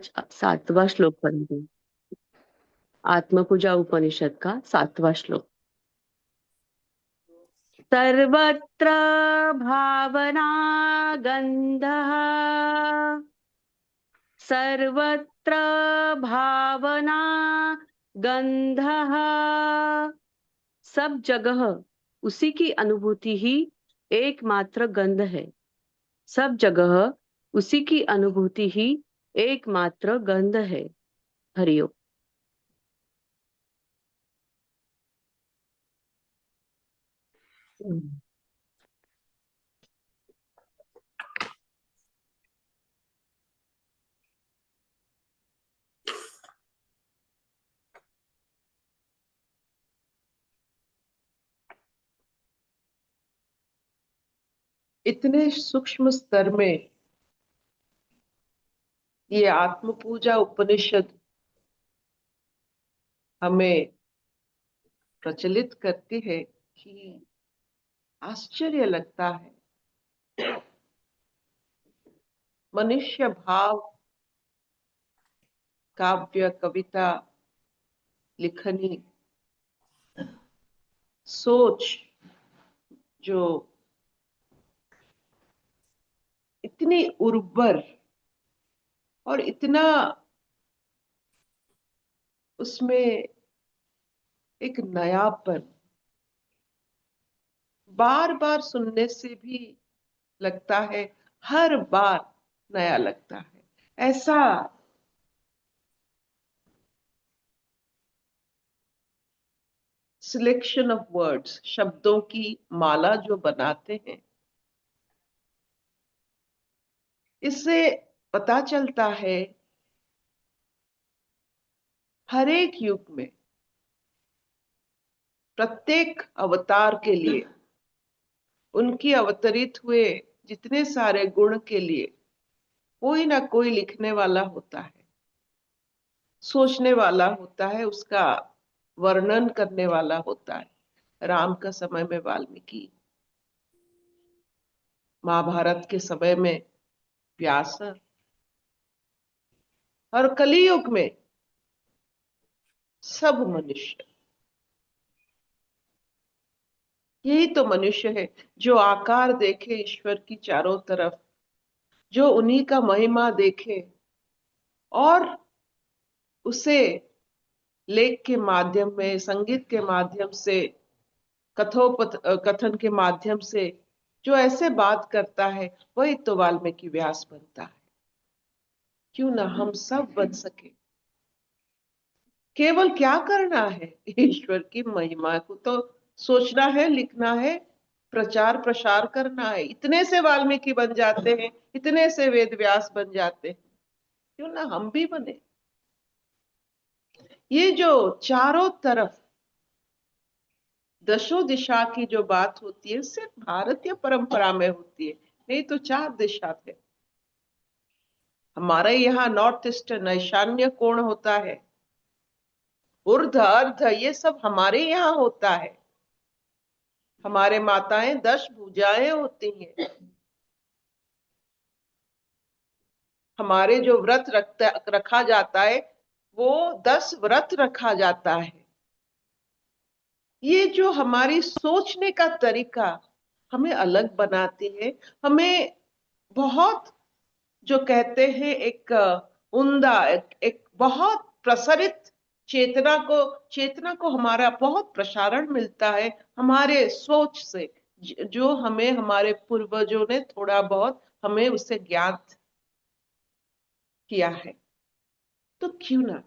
आज 7वां श्लोक पढ़ेंगे। आत्मपूजा उपनिषद का 7वां श्लोक। सर्वत्र भावना गंधः, सर्वत्र भावना गंधः। सब जगह उसी की अनुभूति ही एकमात्र गंध है। सब जगह उसी की अनुभूति ही एकमात्र गंध है। हरिओम। इतने सूक्ष्म स्तर में ये आत्म पूजा उपनिषद हमें प्रचलित करती है कि आश्चर्य लगता है। मनुष्य भाव, काव्य, कविता, लिखनी, सोच जो इतनी उर्वर और इतना उसमें एक नयापन, बार बार सुनने से भी लगता है, हर बार नया लगता है। ऐसा सिलेक्शन ऑफ वर्ड्स, शब्दों की माला जो बनाते हैं, इससे पता चलता है हर एक युग में प्रत्येक अवतार के लिए, उनकी अवतरित हुए जितने सारे गुण के लिए कोई ना कोई लिखने वाला होता है, सोचने वाला होता है, उसका वर्णन करने वाला होता है। राम का समय में वाल्मीकि, महाभारत के समय में व्यास, और कलियुग में सब मनुष्य। यही तो मनुष्य है जो आकार देखे ईश्वर की चारों तरफ, जो उन्हीं का महिमा देखे और उसे लेख के माध्यम में, संगीत के माध्यम से, कथन के माध्यम से जो ऐसे बात करता है, वही तो वाल्मीकि व्यास बनता है। क्यों ना हम सब बन सके। केवल क्या करना है, ईश्वर की महिमा को तो सोचना है, लिखना है, प्रचार प्रसार करना है। इतने से वाल्मीकि बन जाते हैं, इतने से वेद व्यास बन जाते हैं, क्यों ना हम भी बने। ये जो चारों तरफ दशों दिशा की जो बात होती है, सिर्फ भारतीय परंपरा में होती है, नहीं तो 4 दिशा थे। हमारे यहाँ नॉर्थ ईस्टर्न, ईशान्य कोण होता है, ऊर्ध्व अर्ध, ये सब हमारे यहाँ होता है। हमारे माताएं 10 भुजाएं होती हैं। हमारे जो व्रत रखा जाता है, वो 10 व्रत रखा जाता है। ये जो हमारी सोचने का तरीका हमें अलग बनाती है। हमें बहुत, जो कहते हैं, एक उम्दा, एक बहुत प्रसारित चेतना को हमारा बहुत प्रसारण मिलता है हमारे सोच से, जो हमें हमारे पूर्वजों ने थोड़ा बहुत हमें उससे ज्ञात किया है। तो क्यों ना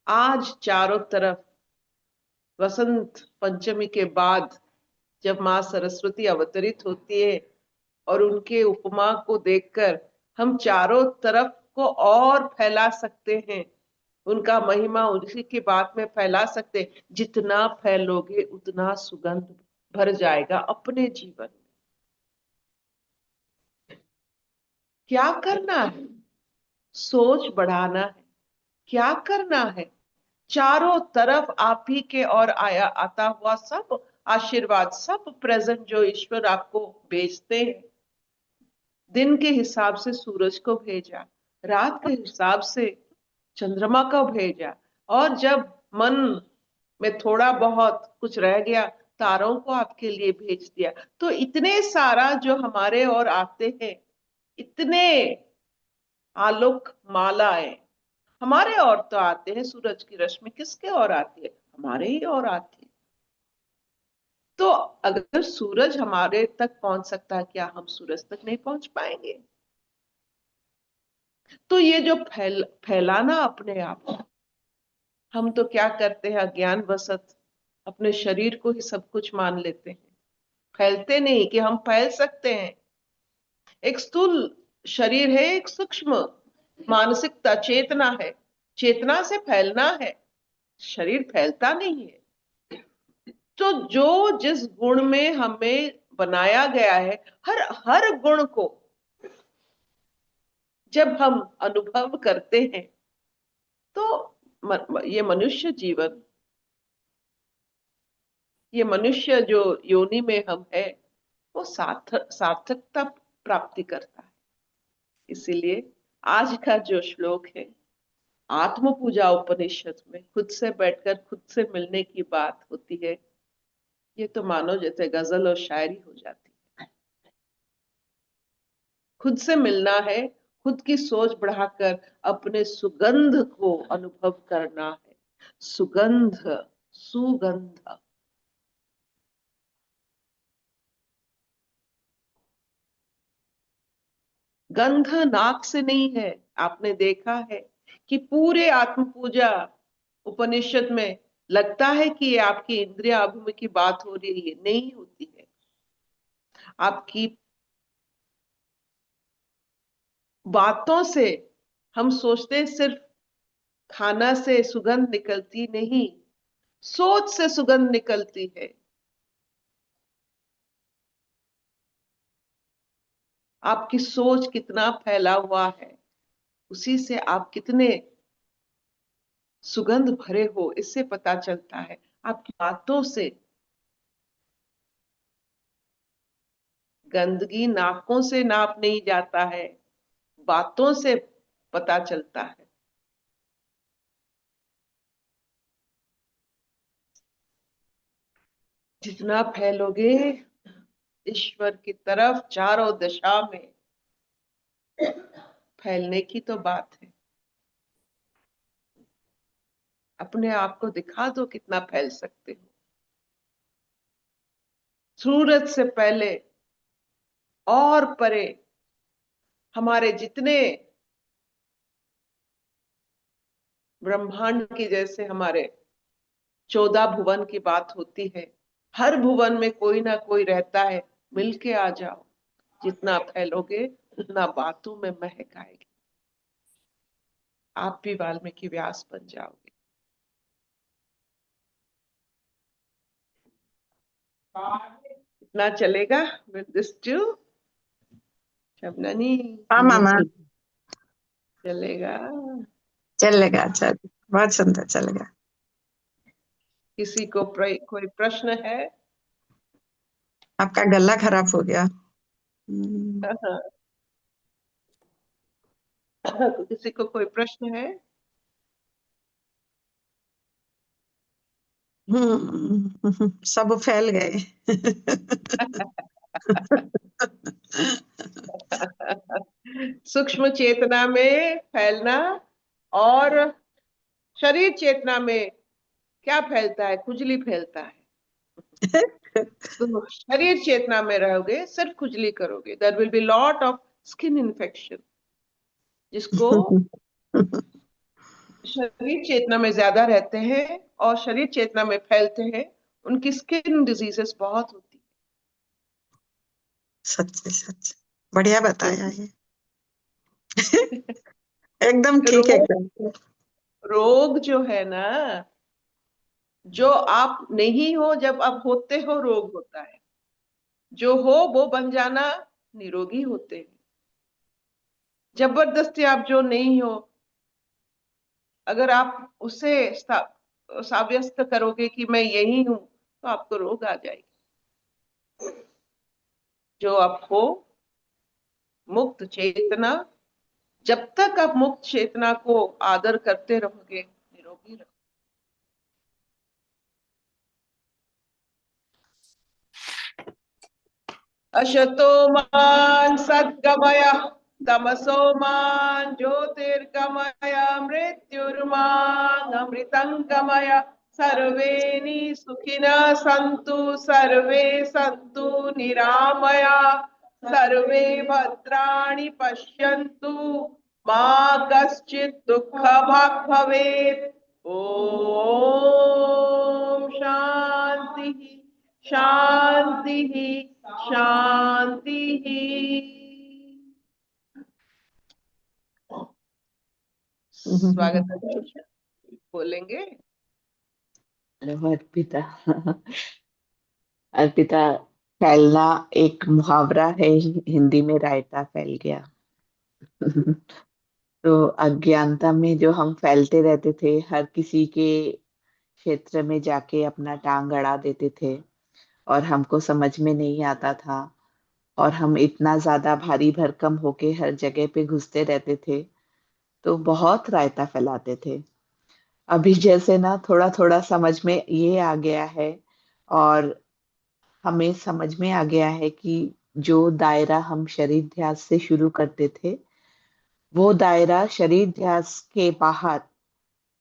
आज चारों तरफ वसंत पंचमी के बाद जब माँ सरस्वती अवतरित होती है और उनके उपमा को देखकर हम चारों तरफ को और फैला सकते हैं, उनका महिमा उसी की बात में फैला सकते हैं। जितना फैलोगे उतना सुगंध भर जाएगा अपने जीवन में। क्या करना है? सोच बढ़ाना है। क्या करना है? चारों तरफ आप ही के और आया आता हुआ सब आशीर्वाद, सब प्रेजेंट जो ईश्वर आपको भेजते हैं। दिन के हिसाब से सूरज को भेजा, रात के हिसाब से चंद्रमा को भेजा, और जब मन में थोड़ा बहुत कुछ रह गया, तारों को आपके लिए भेज दिया। तो इतने सारा जो हमारे और आते हैं, इतने आलोक मालाएं हमारे और तो आते हैं। सूरज की रश्मि किसके और आती है? हमारे ही और आती है। तो अगर सूरज हमारे तक पहुंच सकता है, क्या हम सूरज तक नहीं पहुंच पाएंगे? तो ये जो फैलाना अपने आप, हम तो क्या करते हैं, अज्ञान वशत अपने शरीर को ही सब कुछ मान लेते हैं। फैलते नहीं कि हम फैल सकते हैं। एक स्थूल शरीर है, एक सूक्ष्म मानसिकता चेतना है। चेतना से फैलना है, शरीर फैलता नहीं है। तो जो जिस गुण में हमें बनाया गया है, हर हर गुण को जब हम अनुभव करते हैं, तो ये मनुष्य जीवन, ये मनुष्य जो योनि में हम है, वो सार्थकता प्राप्ति करता है। इसीलिए आज का जो श्लोक है, आत्म पूजा उपनिषद में खुद से बैठकर खुद से मिलने की बात होती है, ये तो मानो जैसे गजल और शायरी हो जाती है। खुद से मिलना है, खुद की सोच बढ़ाकर अपने सुगंध को अनुभव करना है। सुगंध, सुगंध। गंध नाक से नहीं है। आपने देखा है कि पूरे आत्म पूजा उपनिषद में लगता है कि ये आपकी इंद्रिय अभिमुख की बात हो रही है, नहीं होती है। आपकी बातों से हम सोचते हैं सिर्फ खाना से सुगंध निकलती नहीं, सोच से सुगंध निकलती है। आपकी सोच कितना फैला हुआ है, उसी से आप कितने सुगंध भरे हो, इससे पता चलता है। आपकी बातों से, गंदगी नाकों से नाप नहीं जाता है, बातों से पता चलता है। जितना फैलोगे ईश्वर की तरफ, चारों दिशा में फैलने की तो बात है। अपने आप को दिखा दो कितना फैल सकते हो। सूरज से पहले और परे हमारे जितने ब्रह्मांड की, जैसे हमारे 14 भुवन की बात होती है, हर भुवन में कोई ना कोई रहता है। मिलके आ जाओ, जितना फैलोगे उतना बातों में महक आएगी। आप भी वाल्मीकि व्यास बन जाओगे। इतना चलेगा with this too? शबननी, हाँ मामा, चलेगा? चलेगा चल, बहुत सुंदर चलेगा। किसी को कोई प्रश्न है? आपका गला खराब हो गया। किसी को कोई प्रश्न है? सब फैल गए। सूक्ष्म चेतना में फैलना, और शरीर चेतना में क्या फैलता है? खुजली फैलता है। तो शरीर चेतना में रहोगे सिर्फ खुजली करोगे। There will be lot of skin infection. जिसको शरीर चेतना में ज्यादा रहते हैं और शरीर चेतना में फैलते हैं, उनकी स्किन डिजीजेस बहुत होती सच सच, बढ़िया है। बताया ये। एकदम ठीक है रोग, एकदम। रोग जो है ना, जो आप नहीं हो, जब आप होते हो रोग होता है। जो हो वो बन जाना, निरोगी होते हैं। जबरदस्ती आप जो नहीं हो, अगर आप उसे साव्यस्त करोगे कि मैं यही हूं, तो आपको रोग आ जाएगी। जो आप हो, मुक्त चेतना, जब तक आप मुक्त चेतना को आदर करते रहोगे, निरोगी रहोगे। अशतो मान सद्गमय, तमसो मान ज्योतिर्गमय, मृत्युर्मान अमृतंगमय। सर्वे सुखिनः सन्तु, सर्वे सन्तु निरामया, सर्वे भद्राणि पश्यन्तु, मा कश्चित् दुःखभाग् भवेत्। ओम शांति शांति शांति। स्वागत है, बोलेंगे। हेलो अर्पिता। अर्पिता, फैलना एक मुहावरा है, हिंदी में रायता फैल गया। तो अज्ञानता में जो हम फैलते रहते थे, हर किसी के क्षेत्र में जाके अपना टांग अड़ा देते थे और हमको समझ में नहीं आता था, और हम इतना ज्यादा भारी भरकम होके हर जगह पे घुसते रहते थे, तो बहुत रायता फैलाते थे। अभी जैसे ना थोड़ा थोड़ा समझ में ये आ गया है, और हमें समझ में आ गया है कि जो दायरा हम शरीर ध्यास से शुरू करते थे, वो दायरा शरीर ध्यास के बाहर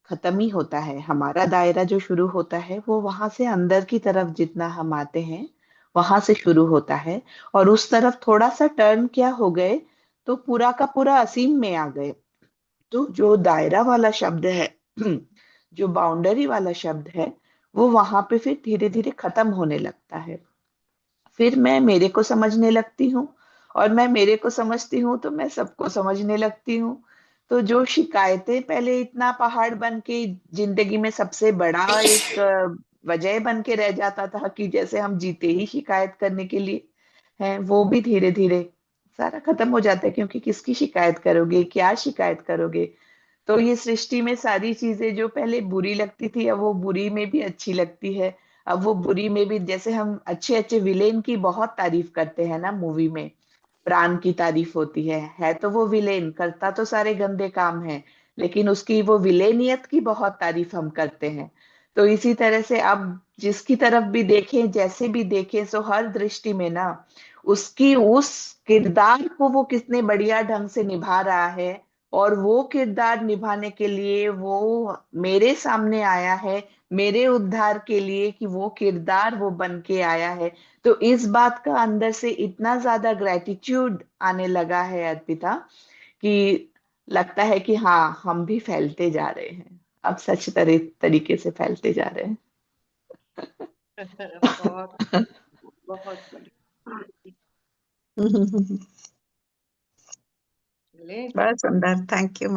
खत्म ही होता है। हमारा दायरा जो शुरू होता है वो वहां से अंदर की तरफ जितना हम आते हैं वहां से शुरू होता है, और उस तरफ थोड़ा सा टर्न क्या हो गए तो पूरा का पूरा असीम में आ गए। तो जो दायरा वाला शब्द है, जो बाउंड्री वाला शब्द है, वो वहां पे फिर धीरे धीरे खत्म होने लगता है। फिर मैं मेरे को समझने लगती हूँ, और मैं मेरे को समझती हूँ तो मैं सबको समझने लगती हूँ। तो जो शिकायतें पहले इतना पहाड़ बन के जिंदगी में सबसे बड़ा एक वजह बन के रह जाता था कि जैसे हम जीते ही शिकायत करने के लिए हैं, वो भी धीरे धीरे सारा खत्म हो जाता है, क्योंकि किसकी शिकायत करोगे, क्या शिकायत करोगे। तो ये सृष्टि में सारी चीजें जो पहले बुरी लगती थी, अब वो बुरी में भी अच्छी लगती है। अब वो बुरी में भी, जैसे हम अच्छे अच्छे विलेन की बहुत तारीफ करते हैं ना मूवी में, प्राण की तारीफ होती है तो वो विलेन करता तो सारे गंदे काम है, लेकिन उसकी वो विलेनियत की बहुत तारीफ हम करते हैं। तो इसी तरह से अब जिसकी तरफ भी देखें, जैसे भी देखें, सो हर दृष्टि में ना उसकी उस किरदार को वो कितने बढ़िया ढंग से निभा रहा है, और वो किरदार निभाने के लिए वो मेरे सामने आया है, मेरे उद्धार के लिए, कि वो किरदार वो बन के आया है। तो इस बात का अंदर से इतना ज्यादा ग्रेटिट्यूड आने लगा है अर्पिता, कि लगता है कि हाँ, हम भी फैलते जा रहे हैं, अब सच तरीके से फैलते जा रहे बहुत हैं। बहुत बढ़िया। चले। बहुत सुंदर, थैंक यू।